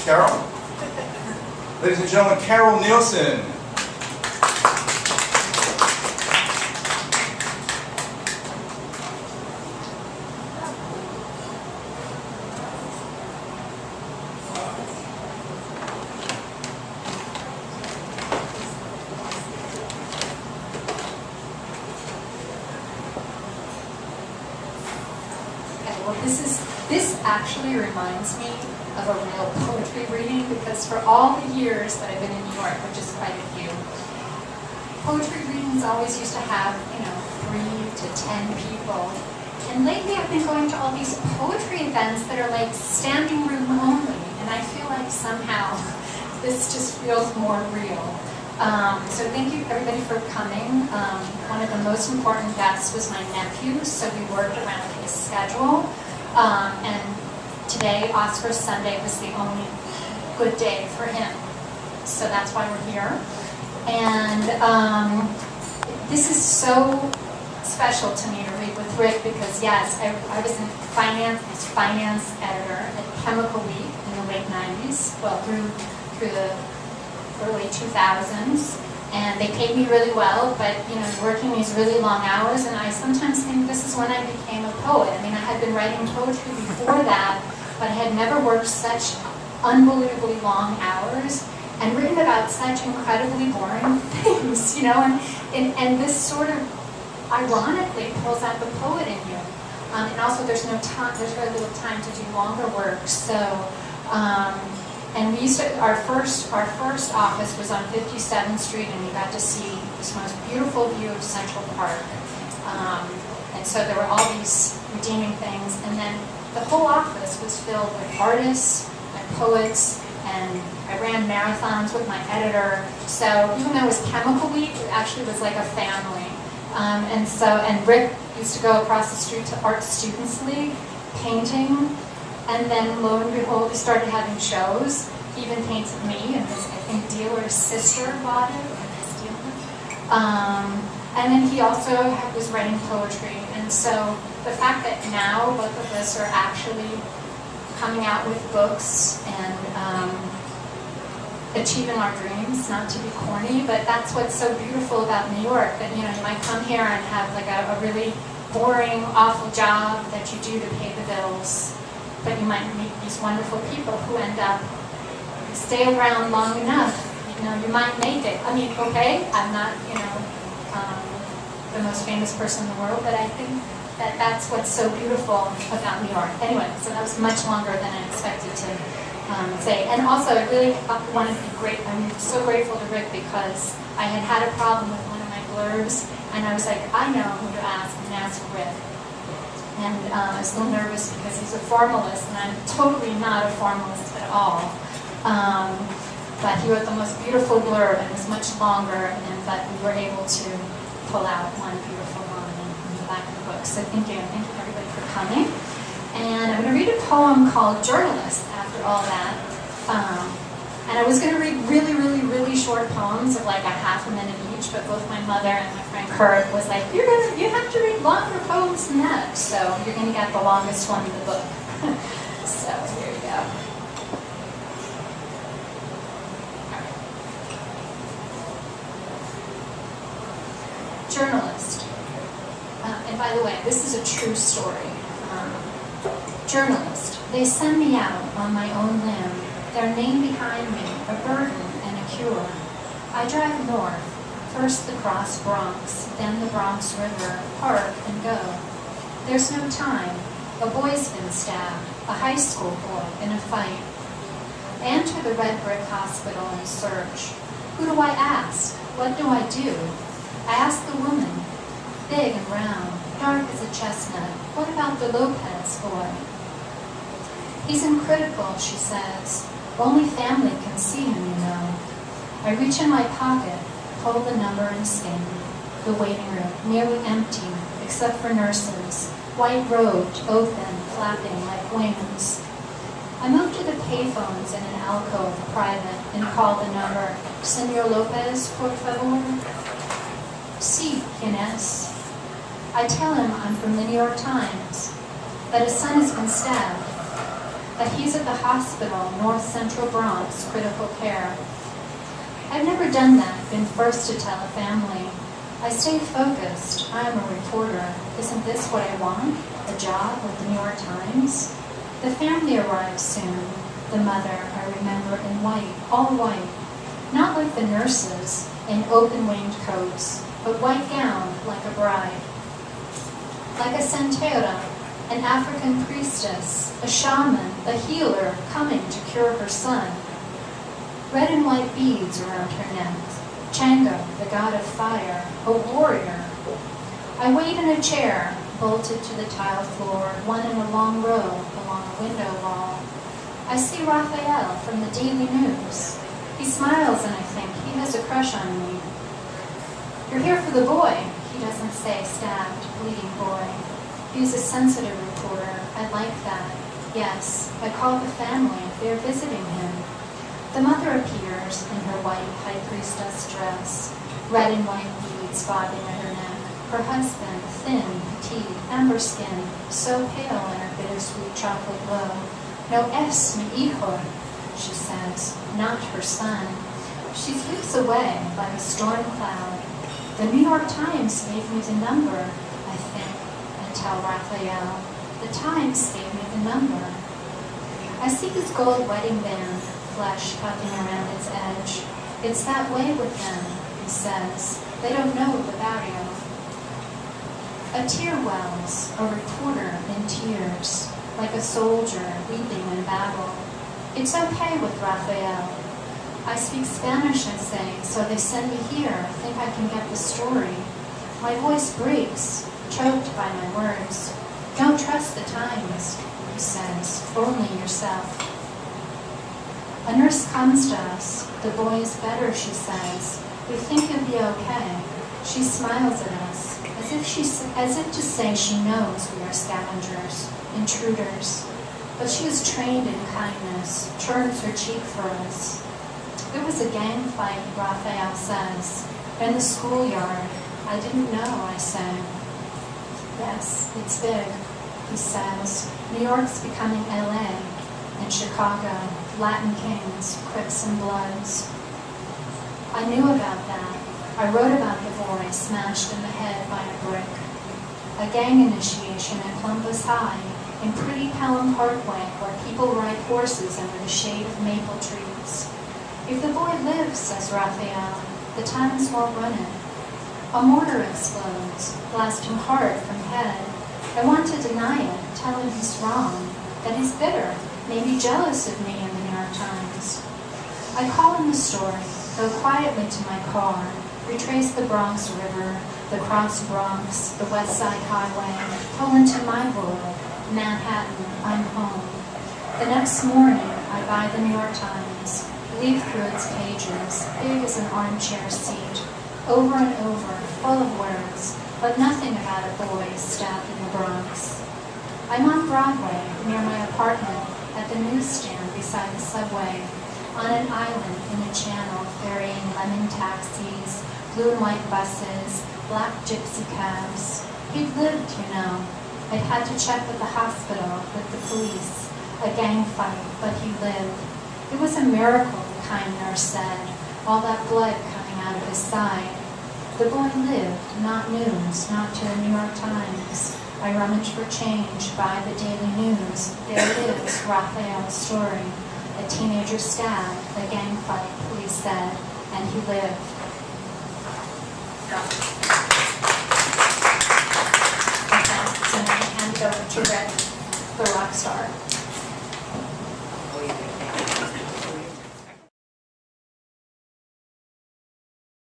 Karol? Ladies and gentlemen, Karol Neilsen. This actually reminds me of a real poetry reading, because for all the years that I've been in New York, which is quite a few, poetry readings always used to have, 3 to 10 people. And lately I've been going to all these poetry events that are like standing room only, and I feel like somehow this just feels more real. So thank you everybody for coming. One of the most important guests was my nephew, so we worked around his schedule. And today, Oscar Sunday, was the only good day for him. So that's why we're here. And this is so special to me to read with Rick, because yes, I was in finance, I was finance editor at Chemical Week in the late 90s, well, through the early 2000s. And they paid me really well, but working these really long hours, and I sometimes think this is when I became a poet. I mean, I had been writing poetry before that, but I had never worked such unbelievably long hours and written about such incredibly boring things, and this sort of ironically pulls out the poet in you. And also there's very little time to do longer work, so and we used to, our first office was on 57th Street, and we got to see this most beautiful view of Central Park. And so there were all these redeeming things, and then the whole office was filled with artists and poets, and I ran marathons with my editor. So even though it was Chemical Week, it actually was like a family. And Rick used to go across the street to Art Students League, painting. And then, lo and behold, we started having shows. He even painted me, and his, I think, dealer's sister bought it, or his dealer. And then he also was writing poetry. And so the fact that now both of us are actually coming out with books and achieving our dreams, not to be corny, but that's what's so beautiful about New York, that you might come here and have like a really boring, awful job that you do to pay the bills. But you might meet these wonderful people who end up, stay around long enough, you might make it. I mean, okay, I'm not, the most famous person in the world, but I think that that's what's so beautiful about New York. Anyway, so that was much longer than I expected to say. And also, I really want to be I'm so grateful to Rick, because I had a problem with one of my blurbs, and I was like, I know who to ask, and ask Rick. And I was a little nervous because he's a formalist, and I'm totally not a formalist at all. But he wrote the most beautiful blurb, and it was much longer, but we were able to pull out one beautiful line in the back of the book. So thank you everybody for coming. And I'm going to read a poem called Journalist after all that. And I was going to read really, really, really short poems of like a half a minute each, but both my mother and my friend Kurt was like, you have to read longer poems than that. So you're going to get the longest one in the book. So here you go. Journalist. And by the way, this is a true story. Journalist. They send me out on my own limb. Their name behind me, a burden and a cure. I drive north, first the cross Bronx, then the Bronx River, park and go. There's no time. A boy's been stabbed, a high school boy in a fight. I enter the red brick hospital and search. Who do I ask? What do I do? I ask the woman, big and round, dark as a chestnut. What about the Lopez boy? He's uncritical, she says. Only family can see him, I reach in my pocket, pull the number and scan. The waiting room, nearly empty, except for nurses, white-robed, open, flapping like wings. I move to the payphones in an alcove, private, and call the number. Senor Lopez, por favor? Sí, ¿quién es? I tell him I'm from the New York Times, that his son has been stabbed. that he's at the hospital, North Central Bronx, critical care. I've never done that, been first to tell a family. I stayed focused. I am a reporter. Isn't this what I want? A job with the New York Times? The family arrives soon. The mother, I remember, in white, all white. Not like the nurses, in open-winged coats, but white gowned like a bride. Like a santera, an African priestess, a shaman, a healer coming to cure her son. Red and white beads around her neck. Chango, the god of fire, a warrior. I wait in a chair, bolted to the tile floor, one in a long row along a window wall. I see Raphael from the Daily News. He smiles and I think he has a crush on me. You're here for the boy, he doesn't say, stabbed, bleeding boy. He's a sensitive reporter. I like that. Yes, I call the family. They're visiting him. The mother appears in her white high priestess dress, red and white beads bobbing at her neck. Her husband, thin, petite, amber skin, so pale in her bittersweet chocolate glow. No es mi hijo, she says, not her son. She sweeps away like a storm cloud. The New York Times gave me the number, I think, I tell Raphael. The Times gave me the number. I see his gold wedding band, flesh puffing around its edge. It's that way with them, he says. They don't know the barrio. A tear wells, a reporter in tears, like a soldier weeping in battle. It's okay with Raphael. I speak Spanish, I say, so they send me here. I think I can get the story. My voice breaks, choked by my words. Don't trust the Times, he says, only yourself. A nurse comes to us. The boy is better, she says. We think he'll be okay. She smiles at us, as if to say she knows we are scavengers, intruders. But she is trained in kindness, turns her cheek for us. It was a gang fight, Raphael says, in the schoolyard. I didn't know, I say. Yes, it's big, he says. New York's becoming LA, and Chicago, Latin Kings, Crips and Bloods. I knew about that. I wrote about the boy smashed in the head by a brick. A gang initiation at Columbus High, in pretty Pelham Parkway, where people ride horses under the shade of maple trees. If the boy lives, says Raphael, the Times won't run it. A mortar explodes, blasting hard from head. I want to deny it, tell him he's wrong, that he's bitter, maybe jealous of me in the New York Times. I call him the story, go quietly to my car, retrace the Bronx River, the Cross Bronx, the West Side Highway, pull into my world, Manhattan, I'm home. The next morning, I buy the New York Times, leaf through its pages, big as an armchair seat, over and over, full of words, but nothing about a boy stabbed in the Bronx. I'm on Broadway, near my apartment, at the newsstand beside the subway, on an island in a channel ferrying lemon taxis, blue and white buses, black gypsy cabs. He'd lived, you know. I'd had to check with the hospital, with the police, a gang fight, but he lived. It was a miracle, the kind nurse said, all that blood coming out of his side. The boy lived, not news, not to the New York Times. I rummage for change, buy the Daily News. There it is, Raphael's story. A teenager stabbed, a gang fight, police said, and he lived. Okay, so now I hand it over to Rick, the rock star.